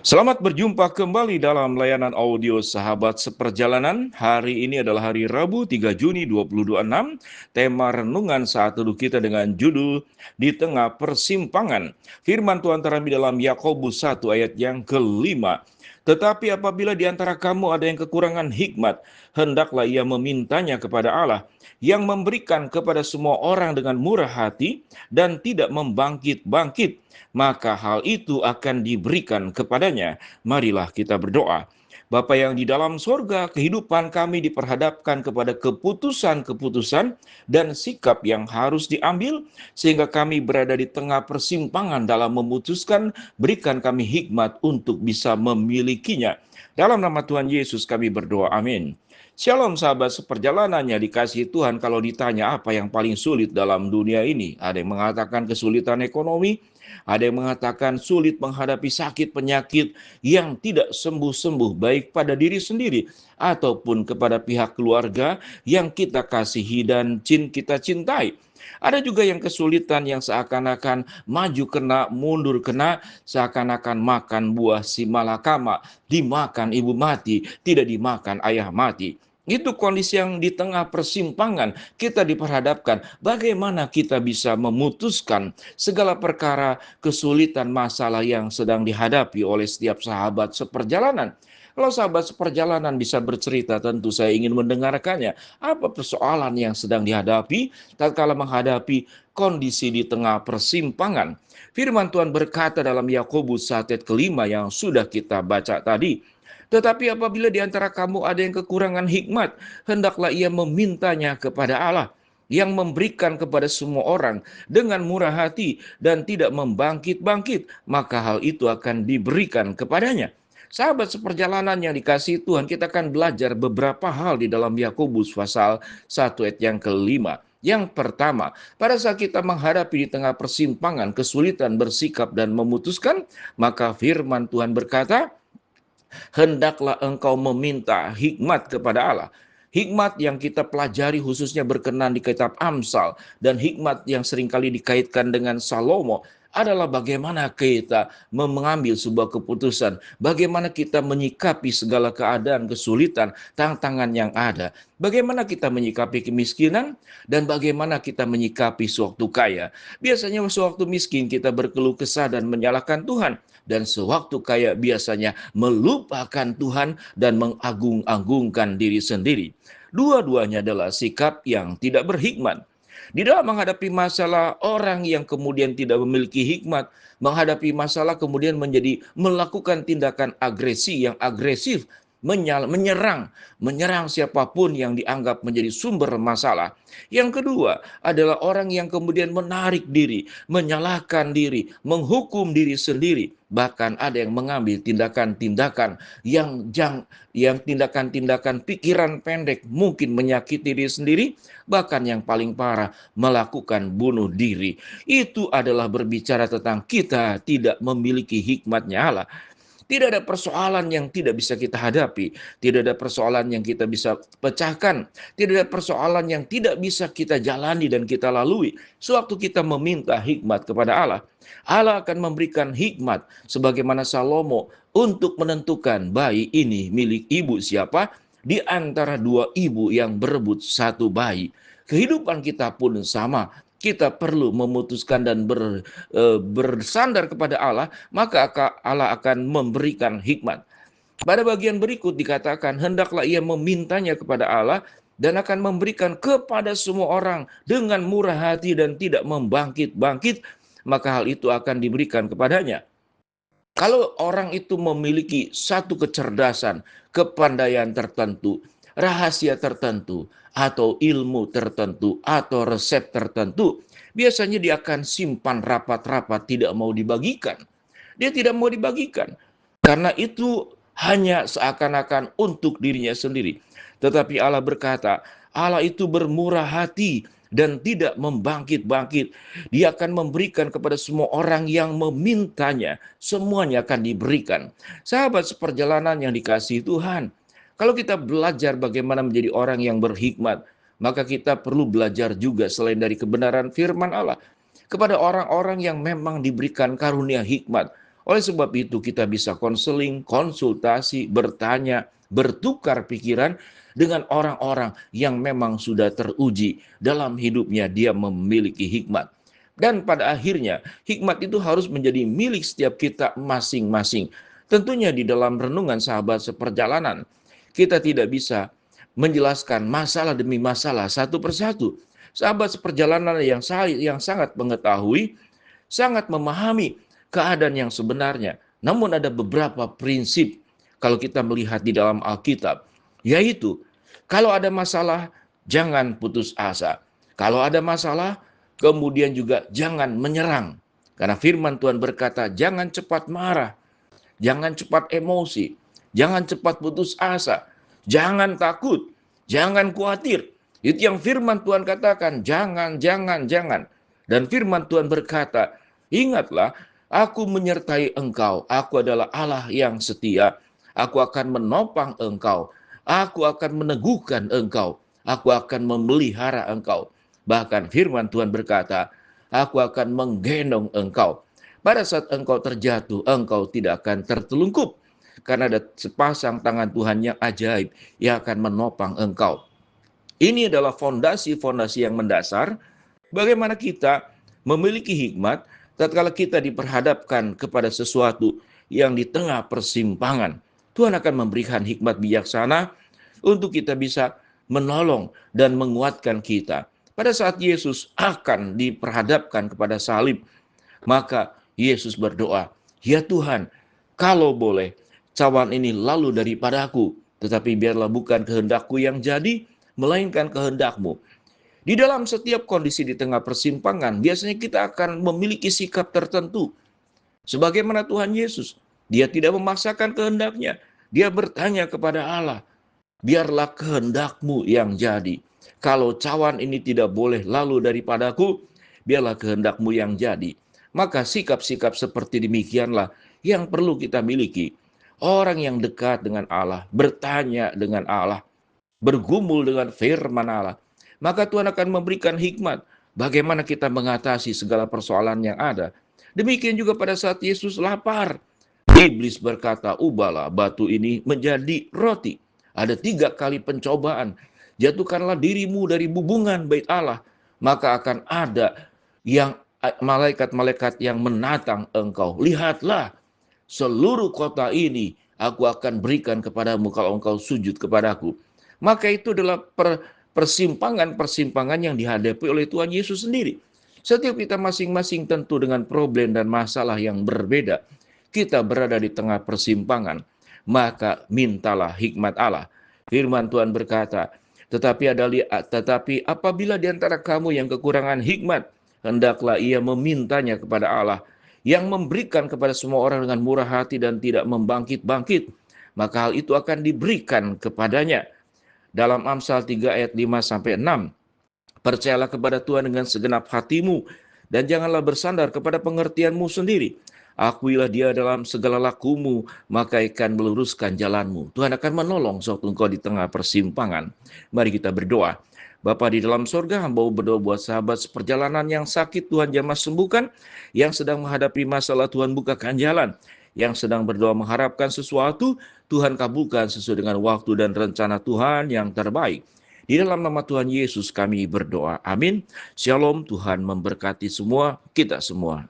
Selamat berjumpa kembali dalam layanan audio Sahabat Seperjalanan. Hari ini adalah hari Rabu 3 Juni 2026. Tema renungan saat teduh kita dengan judul Di Tengah Persimpangan. Firman Tuhan terambil dalam Yakobus 1 ayat yang kelima. Tetapi apabila di antara kamu ada yang kekurangan hikmat, hendaklah ia memintanya kepada Allah, yang memberikan kepada semua orang dengan murah hati dan tidak membangkit-bangkit, maka hal itu akan diberikan kepadanya. Marilah kita berdoa. Bapa yang di dalam sorga, kehidupan kami diperhadapkan kepada keputusan-keputusan dan sikap yang harus diambil, sehingga kami berada di tengah persimpangan dalam memutuskan. Berikan kami hikmat untuk bisa memilikinya. Dalam nama Tuhan Yesus kami berdoa, amin. Shalom sahabat seperjalanannya dikasihi Tuhan. Kalau ditanya apa yang paling sulit dalam dunia ini, ada yang mengatakan kesulitan ekonomi, ada yang mengatakan sulit menghadapi sakit penyakit yang tidak sembuh-sembuh, baik pada diri sendiri ataupun kepada pihak keluarga yang kita kasihi dan kita cintai. Ada juga yang kesulitan yang seakan-akan maju kena, mundur kena, seakan-akan makan buah si malakama, dimakan ibu mati, tidak dimakan ayah mati. Itu kondisi yang di tengah persimpangan kita diperhadapkan. Bagaimana kita bisa memutuskan segala perkara kesulitan masalah yang sedang dihadapi oleh setiap sahabat seperjalanan. Kalau sahabat seperjalanan bisa bercerita, tentu saya ingin mendengarkannya. Apa persoalan yang sedang dihadapi tatkala menghadapi kondisi di tengah persimpangan? Firman Tuhan berkata dalam Yakobus 1 ayat kelima yang sudah kita baca tadi. Tetapi apabila di antara kamu ada yang kekurangan hikmat, hendaklah ia memintanya kepada Allah, yang memberikan kepada semua orang dengan murah hati dan tidak membangkit-bangkit, maka hal itu akan diberikan kepadanya. Sahabat seperjalanan yang dikasihi Tuhan, kita akan belajar beberapa hal di dalam Yakobus pasal 1 ayat yang kelima. Yang pertama, pada saat kita menghadapi di tengah persimpangan, kesulitan bersikap dan memutuskan, maka firman Tuhan berkata, hendaklah engkau meminta hikmat kepada Allah. Hikmat yang kita pelajari khususnya berkenan di kitab Amsal dan hikmat yang seringkali dikaitkan dengan Salomo adalah bagaimana kita mengambil sebuah keputusan, bagaimana kita menyikapi segala keadaan, kesulitan, tantangan yang ada, bagaimana kita menyikapi kemiskinan, dan bagaimana kita menyikapi sewaktu kaya. Biasanya sewaktu miskin kita berkeluh kesah dan menyalahkan Tuhan, dan sewaktu kaya biasanya melupakan Tuhan dan mengagung-agungkan diri sendiri. Dua-duanya adalah sikap yang tidak berhikmat. Di dalam menghadapi masalah, orang yang kemudian tidak memiliki hikmat, menghadapi masalah kemudian menjadi melakukan tindakan agresi yang agresif, menyerang siapapun yang dianggap menjadi sumber masalah. Yang kedua adalah orang yang kemudian menarik diri, menyalahkan diri, menghukum diri sendiri. Bahkan ada yang mengambil tindakan-tindakan yang tindakan-tindakan pikiran pendek, mungkin menyakiti diri sendiri, bahkan yang paling parah melakukan bunuh diri. Itu adalah berbicara tentang kita tidak memiliki hikmatnya Allah. Tidak ada persoalan yang tidak bisa kita hadapi. Tidak ada persoalan yang kita bisa pecahkan. Tidak ada persoalan yang tidak bisa kita jalani dan kita lalui. Sewaktu kita meminta hikmat kepada Allah, Allah akan memberikan hikmat sebagaimana Salomo untuk menentukan bayi ini milik ibu siapa di antara dua ibu yang berebut satu bayi. Kehidupan kita pun sama. Kita perlu memutuskan dan bersandar kepada Allah, maka Allah akan memberikan hikmat. Pada bagian berikut dikatakan, hendaklah ia memintanya kepada Allah dan akan memberikan kepada semua orang dengan murah hati dan tidak membangkit-bangkit, maka hal itu akan diberikan kepadanya. Kalau orang itu memiliki satu kecerdasan, kepandaian tertentu, rahasia tertentu, atau ilmu tertentu, atau resep tertentu, biasanya dia akan simpan rapat-rapat, tidak mau dibagikan. Dia tidak mau dibagikan, karena itu hanya seakan-akan untuk dirinya sendiri. Tetapi Allah berkata, Allah itu bermurah hati dan tidak membangkit-bangkit. Dia akan memberikan kepada semua orang yang memintanya. Semuanya akan diberikan. Sahabat seperjalanan yang dikasihi Tuhan, kalau kita belajar bagaimana menjadi orang yang berhikmat, maka kita perlu belajar juga selain dari kebenaran firman Allah, kepada orang-orang yang memang diberikan karunia hikmat, Oleh sebab itu kita bisa konseling, konsultasi, bertanya, bertukar pikiran dengan orang-orang yang memang sudah teruji dalam hidupnya, dia memiliki hikmat. Dan pada akhirnya hikmat itu harus menjadi milik setiap kita masing-masing. Tentunya di dalam renungan sahabat seperjalanan, kita tidak bisa menjelaskan masalah demi masalah satu persatu. Sahabat seperjalanan yang sangat mengetahui, sangat memahami keadaan yang sebenarnya. Namun ada beberapa prinsip kalau kita melihat di dalam Alkitab, yaitu kalau ada masalah, jangan putus asa. Kalau ada masalah, kemudian juga jangan menyerang. Karena firman Tuhan berkata, jangan cepat marah, jangan cepat emosi, jangan cepat putus asa, jangan takut, jangan khawatir. Itu yang firman Tuhan katakan, jangan, jangan, jangan. Dan firman Tuhan berkata, ingatlah, aku menyertai engkau, aku adalah Allah yang setia, aku akan menopang engkau, aku akan meneguhkan engkau, aku akan memelihara engkau. Bahkan firman Tuhan berkata, aku akan menggendong engkau. Pada saat engkau terjatuh, engkau tidak akan tertelungkup. Karena ada sepasang tangan Tuhan yang ajaib yang akan menopang engkau. Ini adalah fondasi-fondasi yang mendasar bagaimana kita memiliki hikmat tatkala kita diperhadapkan kepada sesuatu yang di tengah persimpangan. Tuhan akan memberikan hikmat bijaksana untuk kita bisa menolong dan menguatkan kita. Pada saat Yesus akan diperhadapkan kepada salib, maka Yesus berdoa, ya Tuhan, kalau boleh, cawan ini lalu daripadaku, tetapi biarlah bukan kehendakku yang jadi, melainkan kehendakmu. Di dalam setiap kondisi di tengah persimpangan, biasanya kita akan memiliki sikap tertentu. Sebagaimana Tuhan Yesus, dia tidak memaksakan kehendaknya. Dia bertanya kepada Allah, biarlah kehendakmu yang jadi. Kalau cawan ini tidak boleh lalu daripadaku, biarlah kehendakmu yang jadi. Maka sikap-sikap seperti demikianlah yang perlu kita miliki. Orang yang dekat dengan Allah, bertanya dengan Allah, bergumul dengan firman Allah, maka Tuhan akan memberikan hikmat bagaimana kita mengatasi segala persoalan yang ada. Demikian juga pada saat Yesus lapar, iblis berkata, ubahlah batu ini menjadi roti. Ada 3 kali pencobaan. Jatuhkanlah dirimu dari bubungan bait Allah, maka akan ada yang malaikat-malaikat yang menatang engkau. Lihatlah, seluruh kota ini aku akan berikan kepadamu kalau engkau sujud kepadaku. Maka itu adalah persimpangan-persimpangan yang dihadapi oleh Tuhan Yesus sendiri. Setiap kita masing-masing tentu dengan problem dan masalah yang berbeda. Kita berada di tengah persimpangan, maka mintalah hikmat Allah. Firman Tuhan berkata, tetapi apabila di antara kamu yang kekurangan hikmat, hendaklah ia memintanya kepada Allah, yang memberikan kepada semua orang dengan murah hati dan tidak membangkit-bangkit, maka hal itu akan diberikan kepadanya. Dalam Amsal 3 ayat 5-6, percayalah kepada Tuhan dengan segenap hatimu, dan janganlah bersandar kepada pengertianmu sendiri. Akuilah dia dalam segala lakumu, maka akan meluruskan jalanmu. Tuhan akan menolong sewaktu engkau di tengah persimpangan. Mari kita berdoa. Bapa di dalam sorga, hamba berdoa buat sahabat seperjalanan yang sakit, Tuhan jamah sembuhkan. Yang sedang menghadapi masalah, Tuhan bukakan jalan. Yang sedang berdoa mengharapkan sesuatu, Tuhan kabulkan sesuai dengan waktu dan rencana Tuhan yang terbaik. Di dalam nama Tuhan Yesus kami berdoa. Amin. Shalom, Tuhan memberkati semua kita semua.